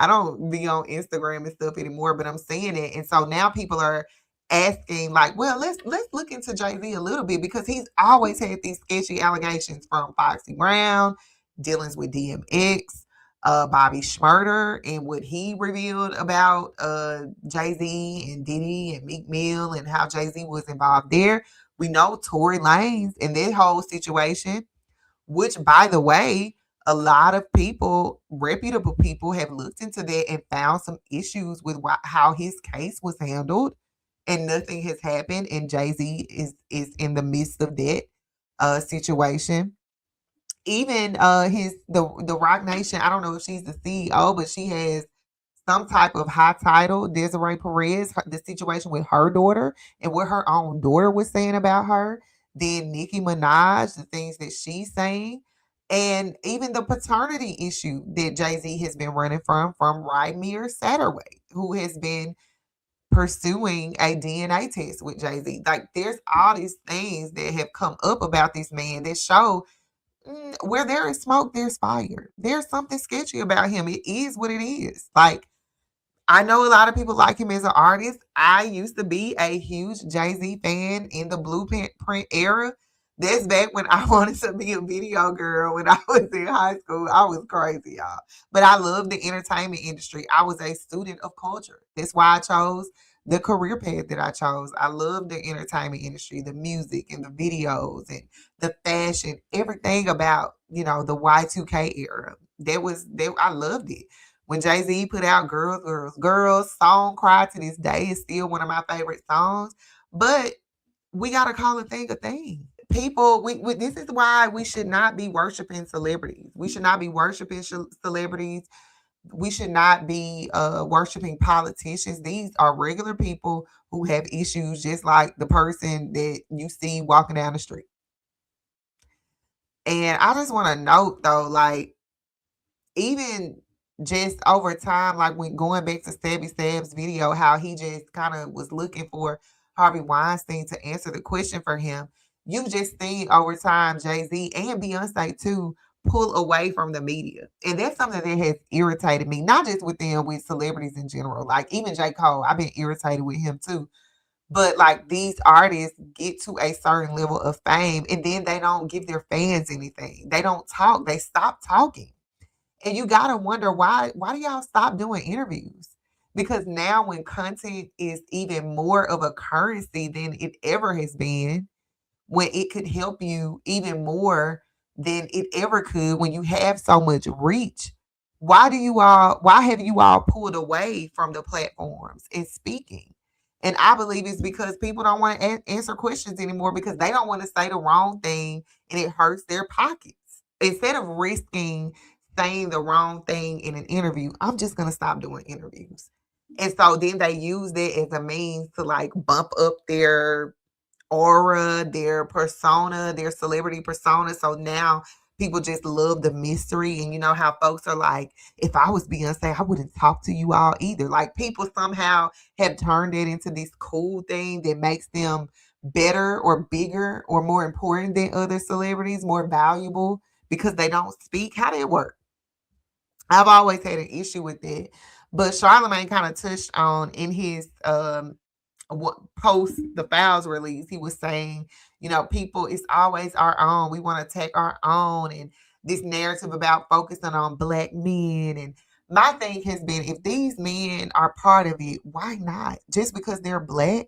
don't be on Instagram and stuff anymore, but I'm seeing it. And so now people are asking like, well, let's look into Jay-Z a little bit because he's always had these sketchy allegations from Foxy Brown, dealings with DMX, Bobby Shmurda, and what he revealed about Jay-Z and Diddy and Meek Mill and how Jay-Z was involved there. We know Tory Lanez and that whole situation, which, by the way, a lot of people, reputable people, have looked into that and found some issues with how his case was handled, and nothing has happened. And Jay-Z is in the midst of that situation. Even the Rock Nation, I don't know if she's the CEO, but she has some type of high title. Desiree Perez, the situation with her daughter and what her own daughter was saying about her. Then Nicki Minaj, the things that she's saying, and even the paternity issue that Jay-Z has been running from Rymir Satterwhite, who has been pursuing a DNA test with Jay-Z. Like, there's all these things that have come up about this man that show where there is smoke, there's fire. There's something sketchy about him. It is what it is. Like, I know a lot of people like him as an artist. I used to be a huge Jay-Z fan in the Blueprint era. That's back when I wanted to be a video girl when I was in high school. I was crazy, y'all. But I love the entertainment industry. I was a student of culture. That's why I chose the career path that I chose. I love the entertainment industry, the music and the videos and the fashion, everything about, the Y2K era. I loved it. When Jay-Z put out Girls, Girls, Girls, song Cry to this day is still one of my favorite songs. But we got to call a thing a thing. People, this is why we should not be worshiping celebrities. We should not be worshiping celebrities. We should not be worshiping politicians. These are regular people who have issues just like the person that you see walking down the street. And I just want to note, though, like, even just over time, like when going back to Stabby Stab's video, how he just kind of was looking for Harvey Weinstein to answer the question for him. You just seen over time Jay-Z and Beyonce too pull away from the media. And that's something that has irritated me, not just with them, with celebrities in general. Like even J. Cole, I've been irritated with him too. But like these artists get to a certain level of fame and then they don't give their fans anything. They don't talk. They stop talking. And you gotta wonder why do y'all stop doing interviews? Because now when content is even more of a currency than it ever has been, when it could help you even more than it ever could, when you have so much reach, why have you all pulled away from the platforms and speaking? And I believe it's because people don't want to answer questions anymore because they don't want to say the wrong thing and it hurts their pockets. Instead of risking saying the wrong thing in an interview, I'm just going to stop doing interviews. And so then they use that as a means to like bump up their aura, their persona, their celebrity persona. So now people just love the mystery. And you know how folks are like, if I was Beyonce, I wouldn't talk to you all either. Like people somehow have turned it into this cool thing that makes them better or bigger or more important than other celebrities, more valuable because they don't speak. How did it work? I've always had an issue with that. But Charlamagne kind of touched on in his post the files release, he was saying, people, it's always our own. We want to take our own. And this narrative about focusing on Black men. And my thing has been, if these men are part of it, why not? Just because they're Black?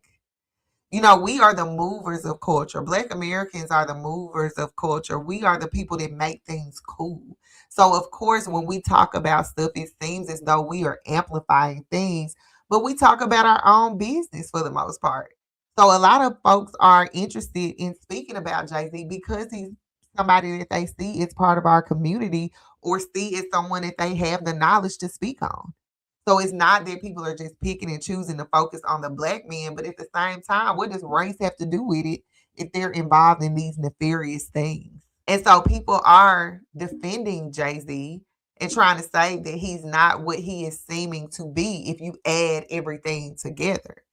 We are the movers of culture. Black Americans are the movers of culture. We are the people that make things cool. So, of course, when we talk about stuff, it seems as though we are amplifying things, but we talk about our own business for the most part. So, a lot of folks are interested in speaking about Jay-Z because he's somebody that they see as part of our community or see as someone that they have the knowledge to speak on. So it's not that people are just picking and choosing to focus on the Black men, but at the same time, what does race have to do with it if they're involved in these nefarious things? And so people are defending Jay-Z and trying to say that he's not what he is seeming to be if you add everything together.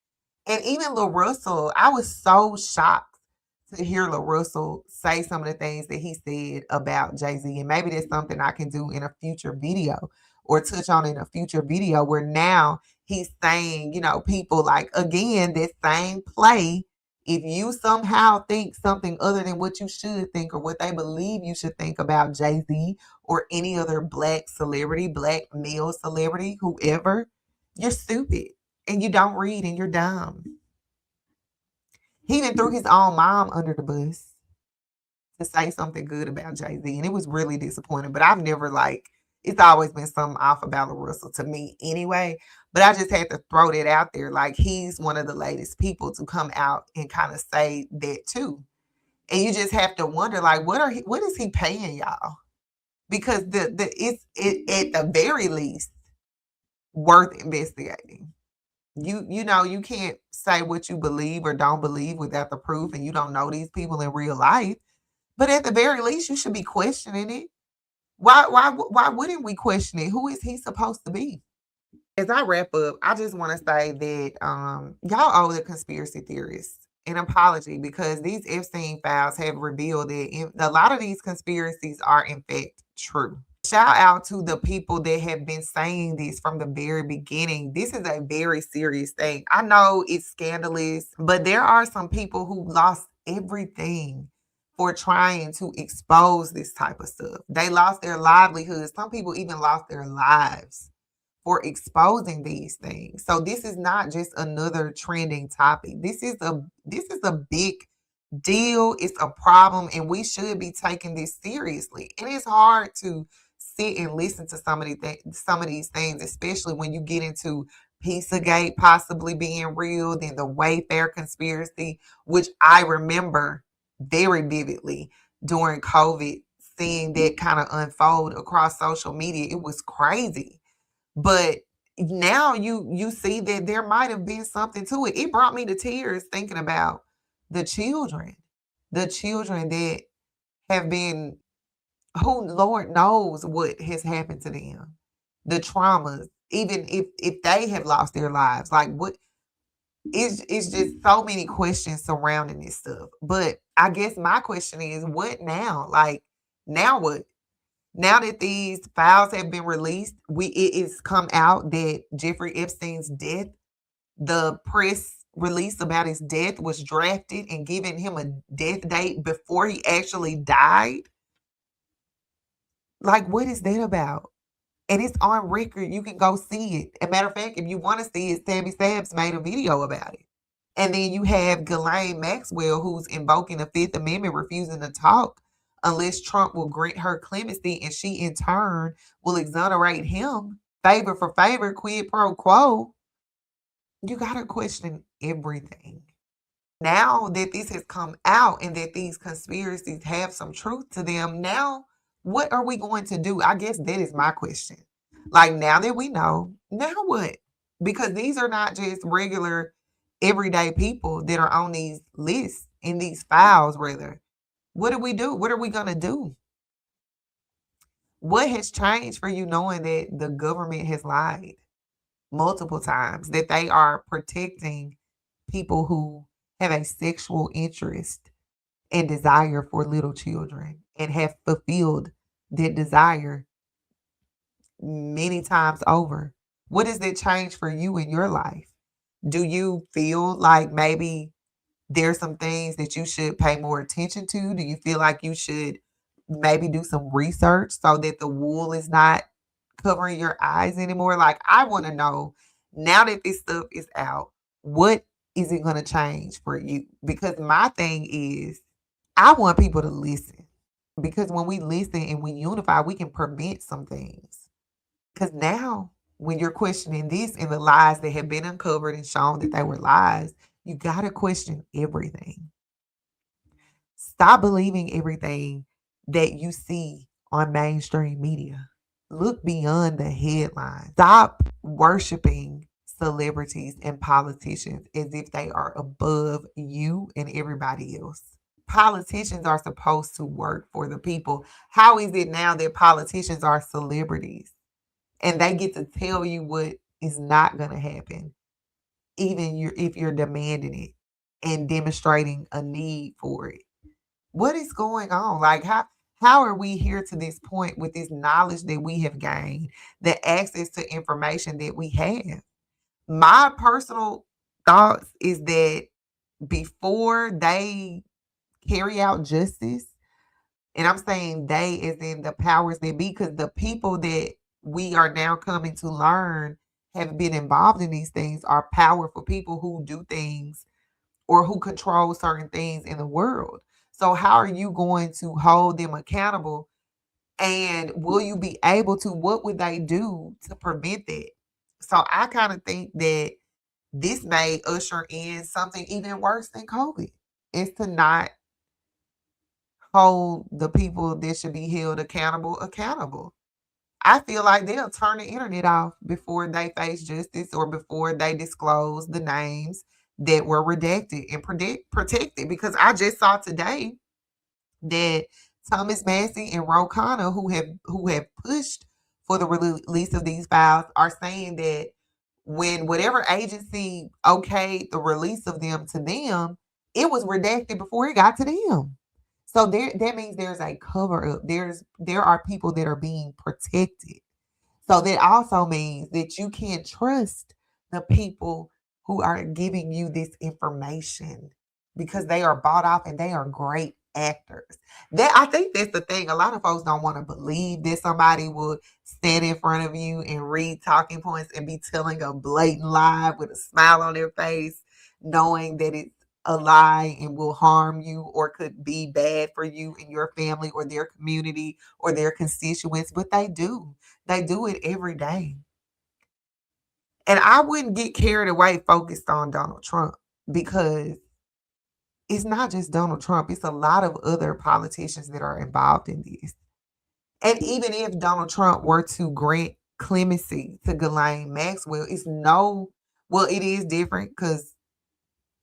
And even Lil Russell, I was so shocked to hear Lil Russell say some of the things that he said about Jay-Z. And maybe that's something I can do in a future video or touch on in a future video where now he's saying, people like, again, that same play, if you somehow think something other than what you should think or what they believe you should think about Jay-Z or any other Black celebrity, Black male celebrity, whoever, you're stupid and you don't read and you're dumb. He even threw his own mom under the bus to say something good about Jay-Z. And it was really disappointing. But I've never it's always been something off about Lil Russell to me anyway. But I just had to throw that out there. Like he's one of the latest people to come out and kind of say that too. And you just have to wonder, like, what is he paying y'all? Because it's at the very least, worth investigating. You know, you can't say what you believe or don't believe without the proof, and you don't know these people in real life. But at the very least, you should be questioning it. Why wouldn't we question it? Who is he supposed to be? As I wrap up, I just want to say that y'all owe the conspiracy theorists an apology, because these Epstein files have revealed that a lot of these conspiracies are in fact true. Shout out to the people that have been saying this from the very beginning. This is a very serious thing. I know it's scandalous, but there are some people who lost everything for trying to expose this type of stuff. They lost their livelihoods. Some people even lost their lives for exposing these things. So this is not just another trending topic. This is a big deal. It's a problem, and we should be taking this seriously. And it's hard to sit and listen to some of these things, especially when you get into Pizzagate possibly being real, then the Wayfair conspiracy, which I remember very vividly during COVID, seeing that kind of unfold across social media. It was crazy. But now you see that there might have been something to it. It brought me to tears thinking about the children that have been, who Lord knows what has happened to them, the traumas, even if they have lost their lives. Like, what is, it's just so many questions surrounding this stuff. But I guess my question is, what now? Like, now what? Now that these files have been released, it is come out that Jeffrey Epstein's death, the press release about his death was drafted and giving him a death date before he actually died. Like, what is that about? And it's on record. You can go see it. As a matter of fact, if you want to see it, Sammy Sabs made a video about it. And then you have Ghislaine Maxwell, who's invoking the Fifth Amendment, refusing to talk unless Trump will grant her clemency, and she in turn will exonerate him. Favor for favor, quid pro quo. You got to question everything. Now that this has come out and that these conspiracies have some truth to them, now what are we going to do? I guess that is my question. Like, now that we know, now what? Because these are not just regular everyday people that are on these lists, in these files rather. What do we do? What are we going to do? What has changed for you knowing that the government has lied multiple times, that they are protecting people who have a sexual interest and desire for little children and have fulfilled that desire many times over? What does that change for you in your life? Do you feel like maybe there's some things that you should pay more attention to? Do you feel like you should maybe do some research so that the wool is not covering your eyes anymore? Like, I want to know, now that this stuff is out, what is it going to change for you? Because my thing is, I want people to listen. Because when we listen and we unify, we can prevent some things. Because now, when you're questioning this and the lies that have been uncovered and shown that they were lies, you got to question everything. Stop believing everything that you see on mainstream media. Look beyond the headlines. Stop worshiping celebrities and politicians as if they are above you and everybody else. Politicians are supposed to work for the people. How is it now that politicians are celebrities and they get to tell you what is not going to happen, even if you're demanding it and demonstrating a need for it? What is going on? Like, how are we here to this point with this knowledge that we have gained, the access to information that we have? My personal thoughts is that before they carry out justice, and I'm saying they as in the powers that be, because the people that we are now coming to learn have been involved in these things are powerful people who do things or who control certain things in the world. So how are you going to hold them accountable? And will you be able to, what would they do to prevent that? So I kind of think that this may usher in something even worse than COVID. Is to not hold the people that should be held accountable. I feel like they'll turn the internet off before they face justice or before they disclose the names that were redacted and protected. Because I just saw today that Thomas Massey and Ro Khanna, who have pushed for the release of these files, are saying that when whatever agency okayed the release of them to them, it was redacted before it got to them. So that means there's a cover up. There are people that are being protected. So that also means that you can't trust the people who are giving you this information because they are bought off and they are great actors. That I think that's the thing. A lot of folks don't want to believe that somebody will stand in front of you and read talking points and be telling a blatant lie with a smile on their face, knowing that it's a lie and will harm you or could be bad for you and your family or their community or their constituents, but they do. They do it every day. And I wouldn't get carried away focused on Donald Trump because it's not just Donald Trump, it's a lot of other politicians that are involved in this. And even if Donald Trump were to grant clemency to Ghislaine Maxwell, it is different because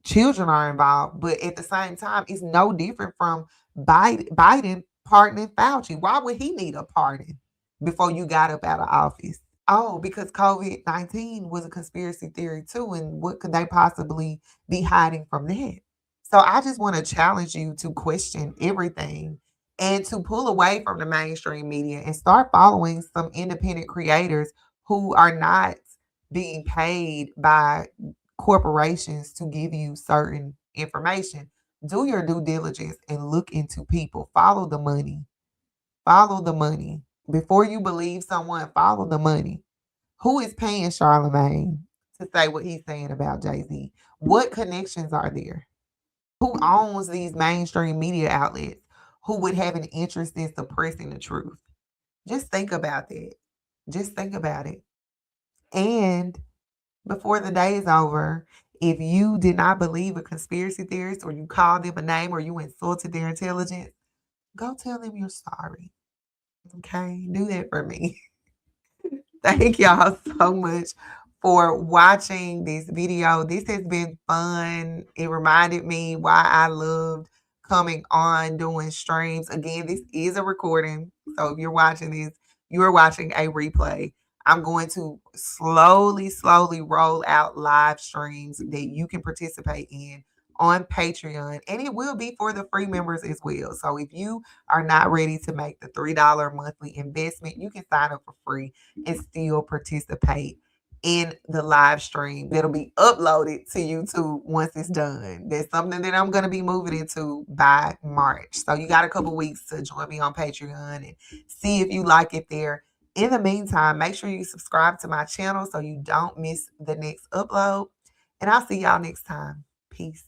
children are involved, but at the same time, it's no different from Biden pardoning Fauci. Why would he need a pardon before you got up out of office? Oh, because COVID-19 was a conspiracy theory too, and what could they possibly be hiding from that? So I just want to challenge you to question everything and to pull away from the mainstream media and start following some independent creators who are not being paid by corporations to give you certain information. Do your due diligence and look into people. Follow the money. Follow the money. Before you believe someone, follow the money. Who is paying Charlemagne to say what he's saying about Jay-Z? What connections are there? Who owns these mainstream media outlets who would have an interest in suppressing the truth? Just think about that. Just think about it. And before the day is over, if you did not believe a conspiracy theorist or you called them a name or you insulted their intelligence, go tell them you're sorry. Okay? Do that for me. Thank y'all so much for watching this video. This has been fun. It reminded me why I loved coming on doing streams. Again, this is a recording. So if you're watching this, you're watching a replay. I'm going to slowly roll out live streams that you can participate in on Patreon, and it will be for the free members as well. So if you are not ready to make the $3 monthly investment, you can sign up for free and still participate in the live stream that'll be uploaded to YouTube once it's done. That's something that I'm going to be moving into by March. So you got a couple weeks to join me on Patreon and see if you like it there. In the meantime, make sure you subscribe to my channel so you don't miss the next upload. And I'll see y'all next time. Peace.